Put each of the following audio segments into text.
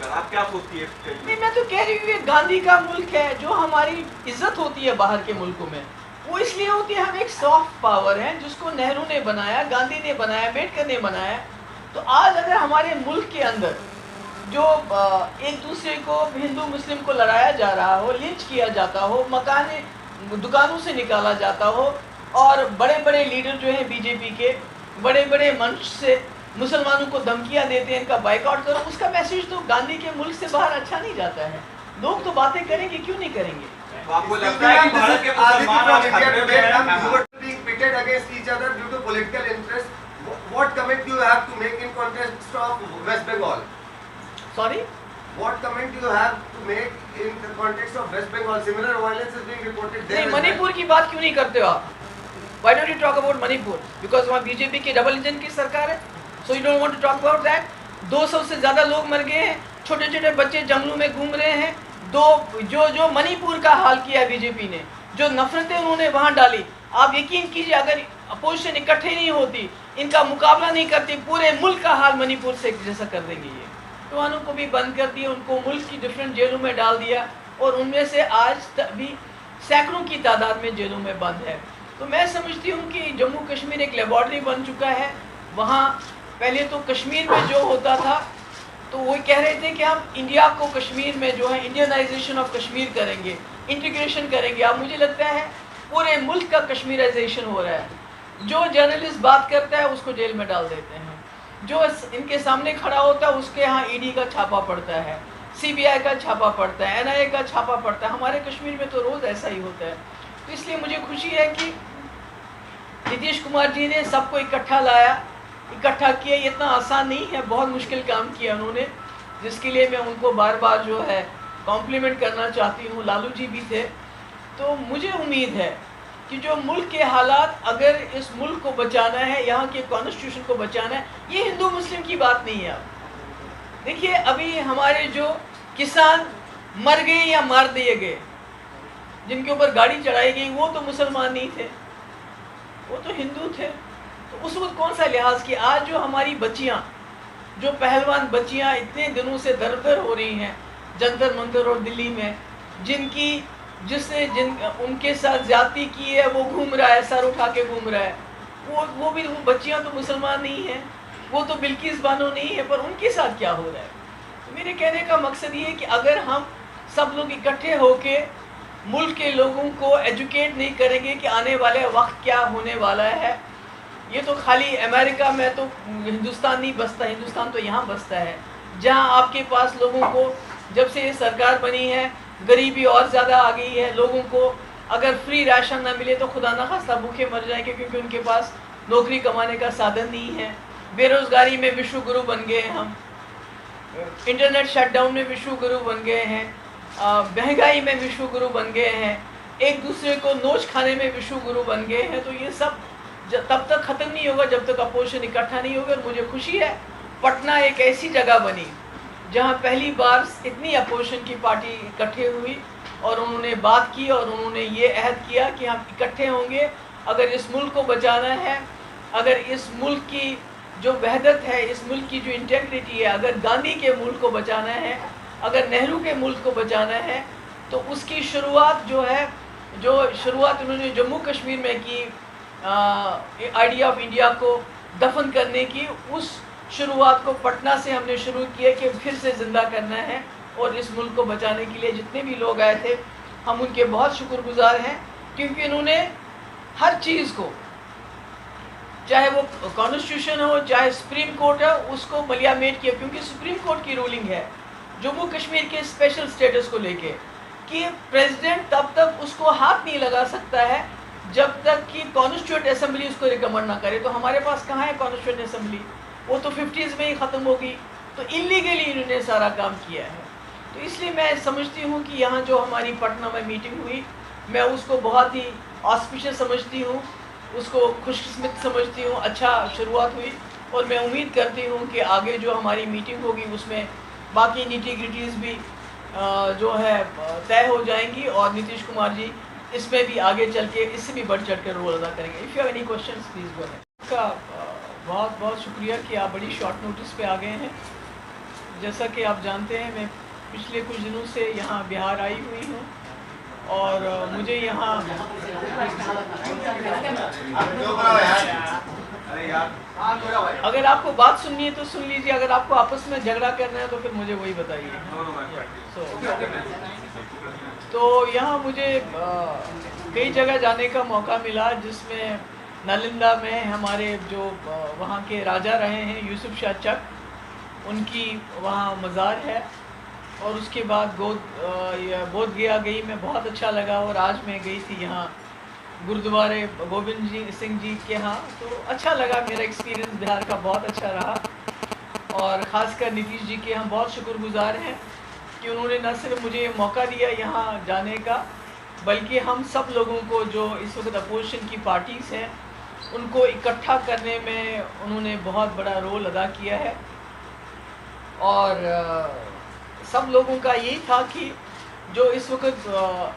लेकर आप क्या सोचती है? नहीं, मैं तो कह रही हूँ ये गांधी का मुल्क है। जो हमारी इज्जत होती है बाहर के मुल्कों में वो इसलिए होती है, हम एक सॉफ्ट पावर है जिसको नेहरू ने बनाया, गांधी ने बनाया, अम्बेडकर ने बनाया। तो आज अगर हमारे मुल्क के अंदर जो एक दूसरे को, हिंदू मुस्लिम को लड़ाया जा रहा हो, लिंच किया जाता हो, मकाने दुकानों से निकाला जाता हो, और बड़े बड़े लीडर जो हैं बीजेपी के बड़े बड़े मंच से मुसलमानों को धमकियां देते हैं इनका बाइकआउट करो, उसका मैसेज तो गांधी के मुल्क से बाहर अच्छा नहीं जाता है। लोग तो बातें करेंगे, क्यों नहीं करेंगे? तो आपको लगता है कि भारत के मुसलमान आज खतरे में हैं? pitted against each other due to political interest. What comment do you have to make in context of West Bengal? Sorry? What comment do you have to make in the context of West Bengal? Similar violence is being reported there. नहीं, मणिपुर की बात क्यों नहीं करते हो आप? Why don't you talk about Manipur? Because वहाँ BJP की डबल इंजन की सरकार है, so you don't want to talk about that. 200 से ज़्यादा लोग मर गए हैं, छोटे छोटे बच्चे जंगलों में घूम रहे हैं। जो मणिपुर का हाल किया बीजेपी ने, जो नफरतें उन्होंने वहाँ डाली, आप यकीन कीजिए अगर अपोजिशन इकट्ठे नहीं होती, इनका मुकाबला नहीं करती, पूरे मुल्क का हाल मणिपुर से जैसा कर देंगे ये। तो उन्हों को भी बंद कर दिया, उनको मुल्क की डिफरेंट जेलों में डाल दिया, और उनमें से आज भी सैकड़ों की तादाद में जेलों में बंद है। तो मैं समझती हूँ कि जम्मू कश्मीर एक लेबॉर्ट्री बन चुका है। वहाँ पहले तो कश्मीर में जो होता था, तो वो कह रहे थे कि हम इंडिया को कश्मीर में जो है इंडियनाइजेशन ऑफ कश्मीर करेंगे, इंटीग्रेशन करेंगे। अब मुझे लगता है पूरे मुल्क का कश्मीराइजेशन हो रहा है। जो जर्नलिस्ट बात करता है उसको जेल में डाल देते हैं, जो इनके सामने खड़ा होता है उसके यहाँ ईडी का छापा पड़ता है, सीबीआई का छापा पड़ता है, एनआईए का छापा पड़ता है। हमारे कश्मीर में तो रोज़ ऐसा ही होता है। तो इसलिए मुझे खुशी है कि नीतीश कुमार जी ने सबको इकट्ठा किया। इतना आसान नहीं है, बहुत मुश्किल काम किया उन्होंने, जिसके लिए मैं उनको बार बार जो है कॉम्प्लीमेंट करना चाहती हूँ। लालू जी भी थे। तो मुझे उम्मीद है कि जो मुल्क के हालात, अगर इस मुल्क को बचाना है, यहाँ के कॉन्स्टिट्यूशन को बचाना है, ये हिंदू मुस्लिम की बात नहीं है। आप देखिए अभी हमारे जो किसान मर गए या मार दिए गए, जिनके ऊपर गाड़ी चढ़ाई गई, वो तो मुसलमान नहीं थे, वो तो हिंदू थे। तो उस वक्त कौन सा लिहाज किया? आज जो हमारी बच्चियाँ, जो पहलवान बच्चियाँ इतने दिनों से दर हो रही हैं जंतर मंतर और दिल्ली में, जिसने उनके साथ ज्यादती की है, वो घूम रहा है, सर उठा के घूम रहा है, वो बच्चियाँ तो मुसलमान नहीं हैं, वो तो बिल्किस बानो नहीं है, पर उनके साथ क्या हो रहा है? तो मेरे कहने का मकसद ये है कि अगर हम सब लोग इकट्ठे होके मुल्क के लोगों को एजुकेट नहीं करेंगे कि आने वाले वक्त क्या होने वाला है, ये तो खाली अमेरिका में तो हिंदुस्तान नहीं बसता, हिंदुस्तान तो यहाँ बसता है, जहाँ आपके पास लोगों को, जब से ये सरकार बनी है, गरीबी और ज़्यादा आ गई है। लोगों को अगर फ्री राशन ना मिले तो खुदा ना खास्ता भूखे मर जाएंगे, क्योंकि उनके पास नौकरी कमाने का साधन नहीं है। बेरोज़गारी में विश्व गुरु बन गए हम, इंटरनेट शटडाउन में विश्व गुरु बन गए हैं, महंगाई में विश्व गुरु बन गए हैं, एक दूसरे को नोच खाने में विश्व गुरु बन गए हैं। तो ये सब तब तक ख़त्म नहीं होगा जब तक अपोजिशन इकट्ठा नहीं होगा। और मुझे खुशी है पटना एक ऐसी जगह बनी जहां पहली बार इतनी अपोजिशन की पार्टी इकट्ठे हुई और उन्होंने बात की और उन्होंने ये अहद किया कि हम इकट्ठे होंगे। अगर इस मुल्क को बचाना है, अगर इस मुल्क की जो वहदत है, इस मुल्क की जो इंटेग्रिटी है, अगर गांधी के मुल्क को बचाना है, अगर नेहरू के मुल्क को बचाना है, तो उसकी शुरुआत जो है, जो शुरुआत उन्होंने जम्मू कश्मीर में की, आइडिया ऑफ इंडिया को दफन करने की, उस शुरुआत को पटना से हमने शुरू किया कि फिर से ज़िंदा करना है। और इस मुल्क को बचाने के लिए जितने भी लोग आए थे, हम उनके बहुत शुक्रगुजार हैं, क्योंकि इन्होंने हर चीज़ को, चाहे वो कॉन्स्टिट्यूशन हो, चाहे सुप्रीम कोर्ट है, उसको मलियामेट किया। क्योंकि सुप्रीम कोर्ट की रूलिंग है जम्मू कश्मीर के स्पेशल स्टेटस को लेके कि प्रेसिडेंट तब तक उसको हाथ नहीं लगा सकता है जब तक कि कॉन्स्टिट्यूएंट असेंबली उसको रिकमेंड ना करे। तो हमारे पास कहाँ है कॉन्स्टिट्यूएंट असेंबली? वो तो 50s में ही ख़त्म हो गई। तो इलीगली इन्होंने सारा काम किया है। तो इसलिए मैं समझती हूँ कि यहाँ जो हमारी पटना में मीटिंग हुई, मैं उसको बहुत ही ऑस्पिशियस समझती हूँ, उसको खुशकिस्मत समझती हूँ, अच्छा शुरुआत हुई। और मैं उम्मीद करती हूँ कि आगे जो हमारी मीटिंग होगी उसमें बाकी निटी-ग्रिटीज़ भी जो है तय हो जाएंगी और नीतीश कुमार जी इसमें भी आगे चल के इससे भी बढ़ चढ़ कर रोल अदा करेंगे। If you have any questions please go ahead. का बहुत बहुत शुक्रिया कि आप बड़ी शॉर्ट नोटिस पे आ गए हैं। जैसा कि आप जानते हैं मैं पिछले कुछ दिनों से यहाँ बिहार आई हुई हूँ और मुझे यहाँ अगर आपको बात सुननी है तो सुन लीजिए, अगर आपको आपस में झगड़ा करना है तो फिर मुझे वही बताइए। तो यहाँ मुझे कई जगह जाने का मौका मिला, जिसमें नालंदा में हमारे जो वहाँ के राजा रहे हैं यूसुफ शाह चक, उनकी वहाँ मज़ार है। और उसके बाद बोध गया गई, मैं बहुत अच्छा लगा। और आज मैं गई थी यहाँ गुरुद्वारे गोविंद सिंह जी के यहाँ, तो अच्छा लगा। मेरा एक्सपीरियंस बिहार का बहुत अच्छा रहा और ख़ासकर नीतीश जी के हम बहुत शुक्रगुजार हैं कि उन्होंने न सिर्फ मुझे मौका दिया यहाँ जाने का, बल्कि हम सब लोगों को जो इस वक्त अपोजिशन की पार्टीज़ हैं उनको इकट्ठा करने में उन्होंने बहुत बड़ा रोल अदा किया है। और सब लोगों का यही था कि जो इस वक्त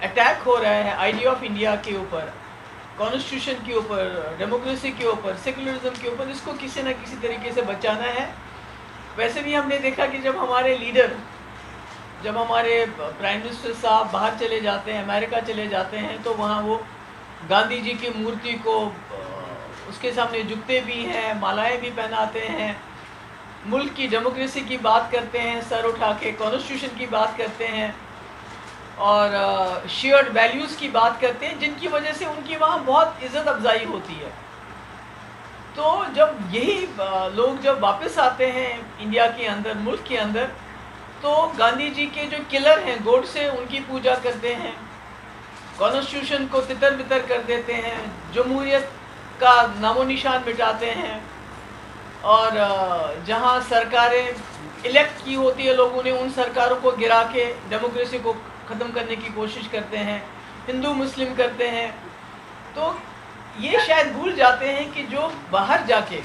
अटैक हो रहा है आइडिया ऑफ इंडिया के ऊपर, कॉन्स्टिट्यूशन के ऊपर, डेमोक्रेसी के ऊपर, सेकुलरिज्म के ऊपर, इसको किसी न किसी तरीके से बचाना है। वैसे भी हमने देखा कि जब हमारे लीडर, जब हमारे प्राइम मिनिस्टर साहब बाहर चले जाते हैं, अमेरिका चले जाते हैं, तो वहाँ वो गांधी जी की मूर्ति को उसके सामने झुकते भी हैं, मालाएं भी पहनाते हैं, मुल्क की डेमोक्रेसी की बात करते हैं, सर उठा के कॉन्स्टिट्यूशन की बात करते हैं और शेयर्ड वैल्यूज़ की बात करते हैं, जिनकी वजह से उनकी वहाँ बहुत इज़्ज़त अफजाई होती है। तो जब यही लोग जब वापस आते हैं इंडिया के अंदर, मुल्क के अंदर, तो गांधी जी के जो किलर हैं गोडसे, उनकी पूजा करते हैं, कॉन्स्टिट्यूशन को तितर बितर कर देते हैं, जमहूरियत का नामो निशान मिटाते हैं। और जहां सरकारें इलेक्ट की होती है लोगों ने, उन सरकारों को गिरा के डेमोक्रेसी को ख़त्म करने की कोशिश करते हैं, हिंदू मुस्लिम करते हैं। तो ये शायद भूल जाते हैं कि जो बाहर जाके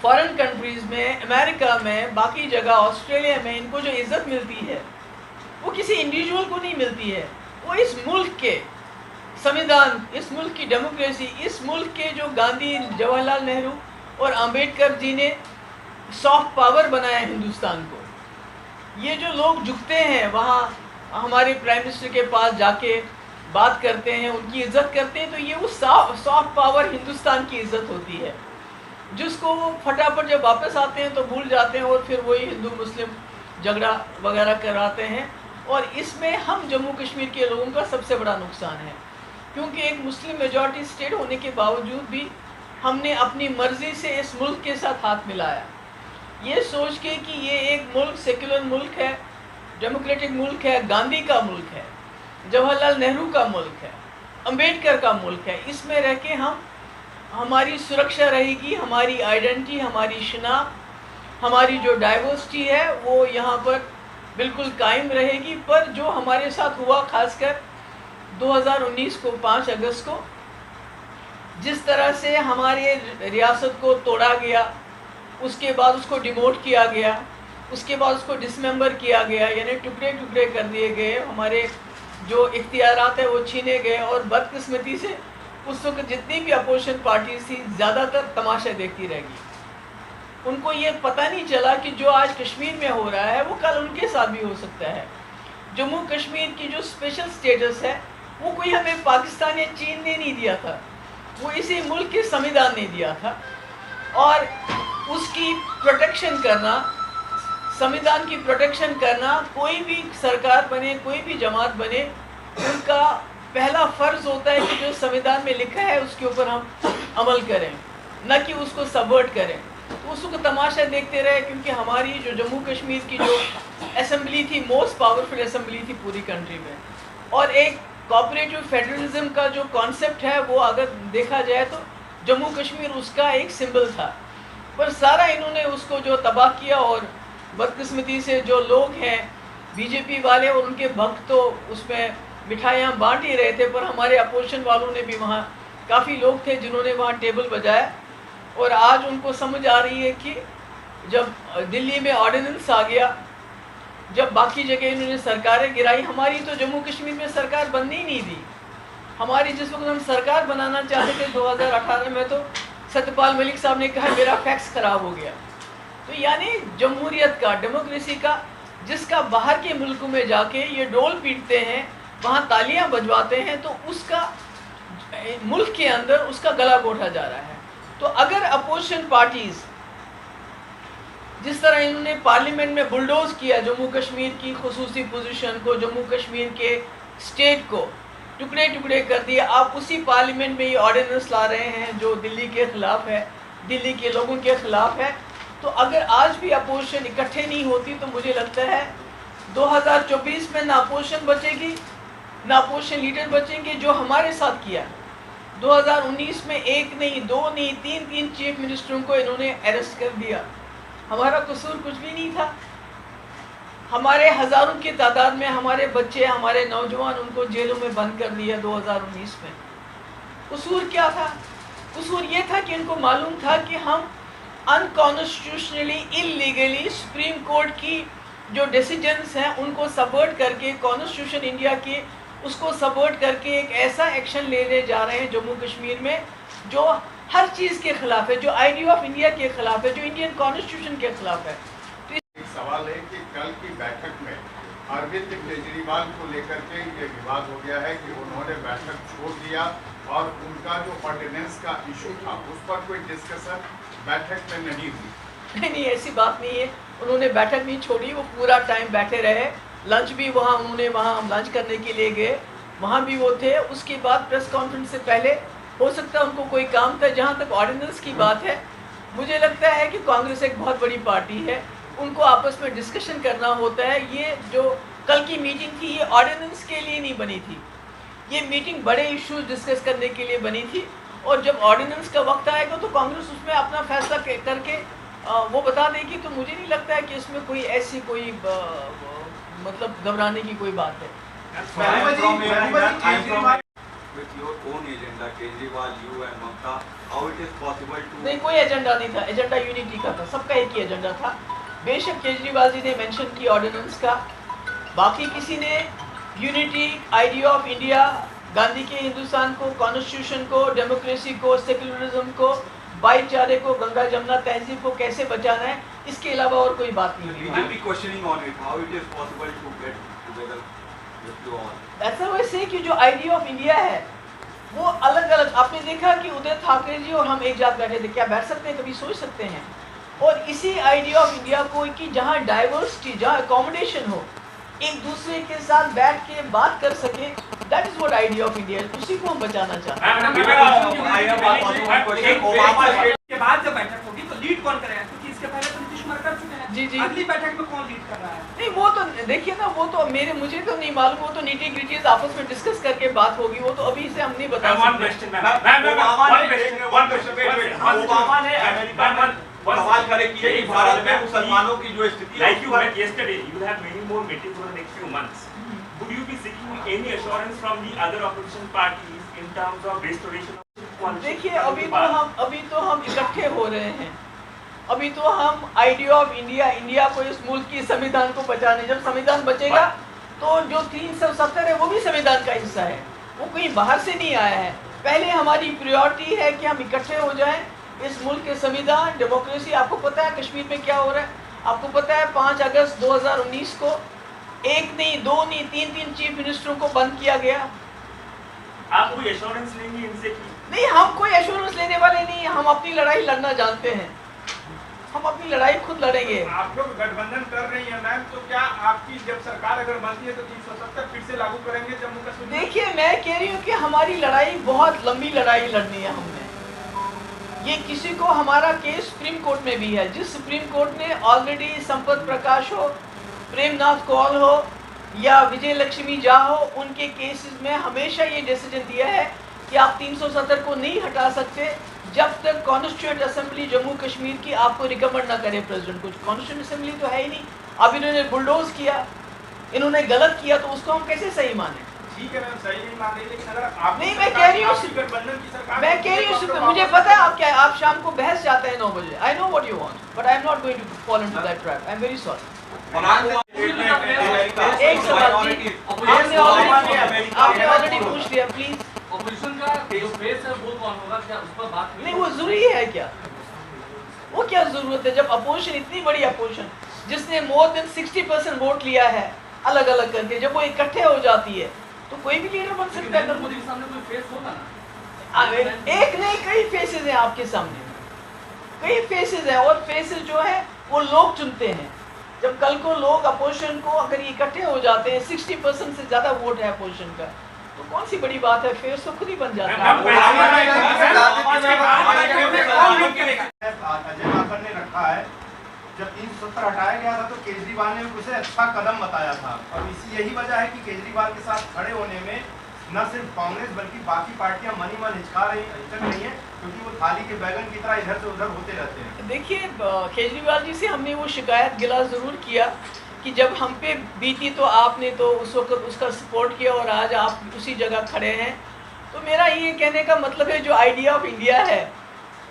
फॉरेन कंट्रीज़ में, अमेरिका में, बाकी जगह, ऑस्ट्रेलिया में इनको जो इज़्ज़त मिलती है वो किसी इंडिविजुअल को नहीं मिलती है, वो इस मुल्क के संविधान, इस मुल्क की डेमोक्रेसी, इस मुल्क के जो गांधी, जवाहरलाल नेहरू और अंबेडकर जी ने सॉफ्ट पावर बनाया हिंदुस्तान को। ये जो लोग झुकते हैं वहाँ हमारे प्राइम मिनिस्टर के पास जाके बात करते हैं, उनकी इज़्ज़त करते हैं, तो ये वो सॉफ्ट पावर हिंदुस्तान की इज़्ज़त होती है, जिसको वो फटाफट जब वापस आते हैं तो भूल जाते हैं और फिर वही हिंदू मुस्लिम झगड़ा वगैरह कराते हैं। और इसमें हम जम्मू कश्मीर के लोगों का सबसे बड़ा नुकसान है, क्योंकि एक मुस्लिम मेजॉरिटी स्टेट होने के बावजूद भी हमने अपनी मर्ज़ी से इस मुल्क के साथ हाथ मिलाया, ये सोच के कि ये एक मुल्क सेक्युलर मुल्क है, डेमोक्रेटिक मुल्क है, गांधी का मुल्क है, जवाहरलाल नेहरू का मुल्क है, अंबेडकर का मुल्क है। इसमें रह के हमारी सुरक्षा रहेगी, हमारी आइडेंटिटी, हमारी शनाख्त, हमारी जो डाइवर्सिटी है वो यहाँ पर बिल्कुल कायम रहेगी। पर जो हमारे साथ हुआ, खासकर 2019 को 5 अगस्त को, जिस तरह से हमारे रियासत को तोड़ा गया, उसके बाद उसको डिमोट किया गया, उसके बाद उसको डिसमेंबर किया गया, यानी टुकड़े टुकड़े कर दिए गए, हमारे जो इख्तियारात है वो छीने गए। और बदकिस्मती से उस वक्त जितनी भी अपोजिशन पार्टीज थी ज़्यादातर तमाशा देखती रहेगी। उनको ये पता नहीं चला कि जो आज कश्मीर में हो रहा है वो कल उनके साथ भी हो सकता है। जम्मू कश्मीर की जो स्पेशल स्टेटस है वो कोई हमें पाकिस्तान या चीन ने नहीं दिया था, वो इसी मुल्क के संविधान ने दिया था। और उसकी प्रोटेक्शन करना, संविधान की प्रोटेक्शन करना, कोई भी सरकार बने, कोई भी जमात बने, उनका पहला फ़र्ज़ होता है कि जो संविधान में लिखा है उसके ऊपर हम अमल करें, न कि उसको सबवर्ट करें। तो उसको तमाशा देखते रहे, क्योंकि हमारी जो जम्मू कश्मीर की जो असेंबली थी, मोस्ट पावरफुल असेंबली थी पूरी कंट्री में, और एक कोऑपरेटिव फेडरलिज्म का जो कॉन्सेप्ट है वो अगर देखा जाए तो जम्मू कश्मीर उसका एक सिंबल था। पर सारा इन्होंने उसको जो तबाह किया, और बदकिस्मती से जो लोग हैं बीजेपी वाले और उनके भक्त तो उसमें मिठाइयाँ बांट ही रहे थे, पर हमारे अपोजिशन वालों ने भी, वहाँ काफ़ी लोग थे जिन्होंने वहाँ टेबल बजाया। और आज उनको समझ आ रही है कि जब दिल्ली में ऑर्डिनेंस आ गया, जब बाकी जगह इन्होंने सरकारें गिराई, हमारी तो जम्मू कश्मीर में सरकार बनने ही नहीं दी। हमारी जिस वक्त हम सरकार बनाना चाहते थे 2018 में, तो सत्यपाल मलिक साहब ने कहा मेरा फैक्स ख़राब हो गया, तो यानी जमहूरियत का, डेमोक्रेसी का, जिसका बाहर के मुल्कों में जाके ये डोल पीटते हैं, वहाँ तालियां बजवाते हैं, तो उसका मुल्क के अंदर उसका गला घोटा जा रहा है। तो अगर अपोजिशन पार्टीज जिस तरह इन्होंने पार्लियामेंट में बुलडोज किया जम्मू कश्मीर की खुसूसी पोजीशन को, जम्मू कश्मीर के स्टेट को टुकड़े टुकड़े कर दिया, आप उसी पार्लियामेंट में ये ऑर्डिनेंस ला रहे हैं जो दिल्ली के खिलाफ है, दिल्ली के लोगों के खिलाफ है। तो अगर आज भी अपोजिशन इकट्ठे नहीं होती तो मुझे लगता है 2024 में ना अपोजिशन बचेगी, ना अपोजिशन लीडर बचेंगे। जो हमारे साथ किया 2019 में, एक नहीं, दो नहीं, तीन चीफ मिनिस्टरों को इन्होंने अरेस्ट कर दिया। हमारा कसूर कुछ भी नहीं था। हमारे हज़ारों की तादाद में हमारे बच्चे, हमारे नौजवान, उनको जेलों में बंद कर दिया 2019 में। कसूर क्या था? कसूर ये था कि इनको मालूम था कि हम अनकॉन्स्टिट्यूशनली, इलीगली सुप्रीम कोर्ट की जो डिसीजंस हैं उनको सबवर्ट करके, कॉन्स्टिट्यूशन इंडिया के उसको सबवर्ट करके एक ऐसा एक्शन लेने जा रहे हैं जम्मू कश्मीर में जो हर चीज़ के खिलाफ है, जो आइडिया ऑफ इंडिया के खिलाफ है, जो इंडियन कॉन्स्टिट्यूशन के खिलाफ है। तो एक सवाल है कि कल की बैठक में अरविंद केजरीवाल को लेकर के ये विवाद हो गया है कि उन्होंने बैठक छोड़ दिया और उनका जो ऑर्डिनेंस का इशू था उस पर कोई डिस्कशन बैठक में नहीं हुई। नहीं, ऐसी बात नहीं है। उन्होंने बैठक नहीं छोड़ी, वो पूरा टाइम बैठे रहे। लंच भी वहाँ उन्होंने, वहाँ हम लंच करने के लिए गए, वहाँ भी वो थे। उसके बाद प्रेस कॉन्फ्रेंस से पहले हो सकता है उनको कोई काम था। जहाँ तक ऑर्डिनेंस की बात है, मुझे लगता है कि कांग्रेस एक बहुत बड़ी पार्टी है, उनको आपस में डिस्कशन करना होता है। ये जो कल की मीटिंग थी ये ऑर्डिनेंस के लिए नहीं बनी थी, ये मीटिंग बड़े इश्यूज डिस्कस करने के लिए बनी थी। और जब ऑर्डिनेंस का वक्त आएगा तो कांग्रेस उसमें अपना फैसला करके वो बता देगी। तो मुझे नहीं लगता है कि इसमें कोई ऐसी कोई मतलब घबराने की कोई बात है। With your own agenda, Kejriwal, you and Mamta, how it is possible to? नहीं, कोई एजेंडा नहीं था, एजेंडा यूनिटी का था, सबका एक ही एजेंडा था। बेशक केजरीवाल जी ने मेंशन की ऑर्डिनेंस का, बाकी किसी ने unity, idea of India, Gandhi के हिंदुस्तान को, कॉन्स्टिट्यूशन को, डेमोक्रेसी को, सेक्युलरिज्म को, भाईचारे को, गंगा जमुना तहजीब को कैसे बचाना है, इसके अलावा और कोई बात नहीं हुई। BJP questioning on it, how it is possible to get together with you all? ऐसा वैसे कि जो आइडिया ऑफ इंडिया है वो अलग अलग, आपने देखा कि उदय ठाकरे जी और हम एक साथ बैठे थे, क्या बैठ सकते हैं, कभी सोच सकते हैं। और इसी आइडिया ऑफ इंडिया को कि जहाँ डाइवर्सिटी, जहाँ अकोमोडेशन हो, एक दूसरे के साथ बैठ के बात कर सके, that is what idea of India, उसी को हम बचाना चाहते हैं। के बाद जब बैठक होगी तो लीड कौन करेगा, क्योंकि इसके पहले तो नीतीश कुमार कर चुके हैं। जी। अगली बैठक में कौन लीड कर रहा है? नहीं, वो तो देखिए ना, वो तो मुझे तो नहीं मालूम, वो तो नीटी ग्रिटीज आपस में डिस्कस करके बात होगी, वो तो अभी से हम नहीं बता सकते। ओबामा ने अमेरिका में सवाल खड़े किए कि भारत में मुसलमानों की जो स्थिति है, like you met yesterday, you will have many more meetings over the next few months. Would you be seeking any assurance from the other opposition parties in terms of restoration of coalition? देखिए, अभी तो हम इकट्ठे हो रहे हैं, अभी तो हम आइडिया ऑफ इंडिया को, इस मुल्क की संविधान को बचाने, जब संविधान बचेगा तो जो 370 है वो भी संविधान का हिस्सा है, वो कहीं बाहर से नहीं आया है। पहले हमारी प्रायोरिटी है कि हम इकट्ठे हो जाएं, इस मुल्क के संविधान, डेमोक्रेसी। आपको पता है कश्मीर में क्या हो रहा है, आपको पता है 5 अगस्त 2019 को एक नहीं, दो नहीं, तीन चीफ मिनिस्टरों को बंद किया गया। आप कोई एश्योरेंस लेंगे इनसे कि नहीं, हम कोई एश्योरेंस लेने वाले नहीं, हम अपनी लड़ाई लड़ना जानते हैं, हम अपनी लड़ाई खुद लड़ेंगे। आप लोग गठबंधन कर रही हैं मैम, तो क्या आपकी जब सरकार अगर बनती है तो 370 फिर से लागू करेंगे जम्मू कश्मीर? देखिए, मैं कह रही हूँ कि हमारी लड़ाई बहुत लंबी लड़ाई लड़नी है हमने। ये किसी को, हमारा केस सुप्रीम कोर्ट में भी है, जिस सुप्रीम कोर्ट ने ऑलरेडी संपत प्रकाश हो, प्रेमनाथ कौल हो या विजय लक्ष्मी झा हो, उनके केसेस में हमेशा ये डिसीजन दिया है कि आप 370 को नहीं हटा सकते जब तक कॉन्स्टिट्यूएंट असेंबली जम्मू कश्मीर की आपको रिकमेंड ना करे प्रेसिडेंट। कुछ कॉन्स्टिट्यूएंट असेंबली तो है ही नहीं। अब इन्होंने बुलडोज किया, इन्होंने गलत किया, तो उसको हम कैसे सही माने? ठीक है मैम, सही नहीं मान रही, लेकिन अगर आप नहीं, मैं कह रही हूँ, गठबंधन की सरकार, मैं कह रही हूँ, मुझे पता है आप क्या, आप शाम को बहस जाते हैं 9 बजे। I know what you want, but I am not going to fall into that trap. I am very sorry. एक सवाल, आपने ऑलरेडी पूछ लिया, प्लीज। ऑपरेशन का जो फेस है वो कौन होगा, क्या उस पर बात हुई? नहीं, वो जरूरी है क्या? वो क्या जरूरत है जब अपोजिशन इतनी बड़ी अपोजिशन जिसने मोर देन 60% वोट लिया है अलग अलग करके, जब वो इकट्ठे हो जाती है तो कोई भी लीडर बन सकता है। मोदी के सामने कोई फेस होगा ना? एक नहीं कई फेसेस हैं आपके सामने, कई फेसेस हैं, और फेसेस जो है वो लोग चुनते हैं। जब कल को लोग अपोजिशन को अगर इकट्ठे हो जाते हैं, 60% से ज्यादा वोट है अपोजिशन का, तो कौन सी बड़ी बात है, फेस तो खुद ही बन जाता है। अजय माकन ने रखा है, जब 370 हटाया गया था तो केजरीवाल ने उसे अच्छा कदम बताया था, और इसी यही वजह है कि केजरीवाल के साथ खड़े होने में न सिर्फ कांग्रेस बल्कि बाकी पार्टियां मन ही मन हिचक रही हैं, क्योंकि वो थाली के बैगन की तरह इधर से उधर होते रहते हैं। देखिए केजरीवाल जी से हमने वो शिकायत गिला ज़रूर किया कि जब हम पे बीती तो आपने तो उस वक्त उसका सपोर्ट किया और आज आप उसी जगह खड़े हैं। तो मेरा ये कहने का मतलब है जो आइडिया ऑफ इंडिया है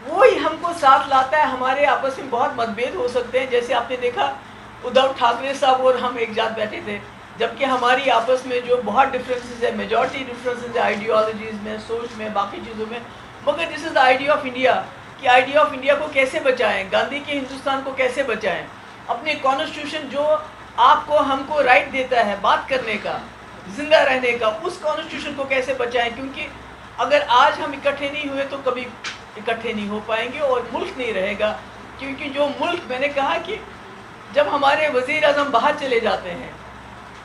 वो ही हमको साथ लाता है। हमारे आपस में बहुत मतभेद हो सकते हैं, जैसे आपने देखा उद्धव ठाकरे साहब और हम एक साथ बैठे थे, जबकि हमारी आपस में जो बहुत डिफरेंसेस है, मेजॉरिटी डिफरेंसेस है आइडियोलॉजीज़ में, सोच में, बाकी चीज़ों में, मगर this is the idea of India कि आइडिया ऑफ इंडिया को कैसे बचाएं, गांधी के हिंदुस्तान को कैसे बचाएं, अपने कॉन्स्टिट्यूशन जो आपको हमको राइट देता है बात करने का, जिंदा रहने का, उस कॉन्स्टिट्यूशन को कैसे बचाएं। क्योंकि अगर आज हम इकट्ठे नहीं हुए तो कभी इकट्ठे नहीं हो पाएंगे और मुल्क नहीं रहेगा। क्योंकि जो मुल्क, मैंने कहा कि जब हमारे वज़ीर आज़म बाहर चले जाते हैं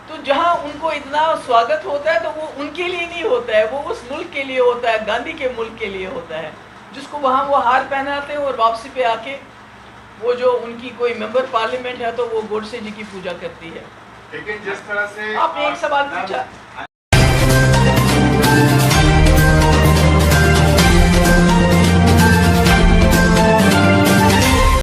तो जहाँ उनको इतना स्वागत होता है तो वो उनके लिए नहीं होता है, वो उस मुल्क के लिए होता है, गांधी के मुल्क के लिए होता है, जिसको वहाँ वो हार पहनाते हैं और वापसी पे आके वो जो उनकी कोई मेंबर पार्लियामेंट है तो वो गोडसे जी की पूजा करती है। लेकिन जिस तरह से आपने एक सवाल पूछा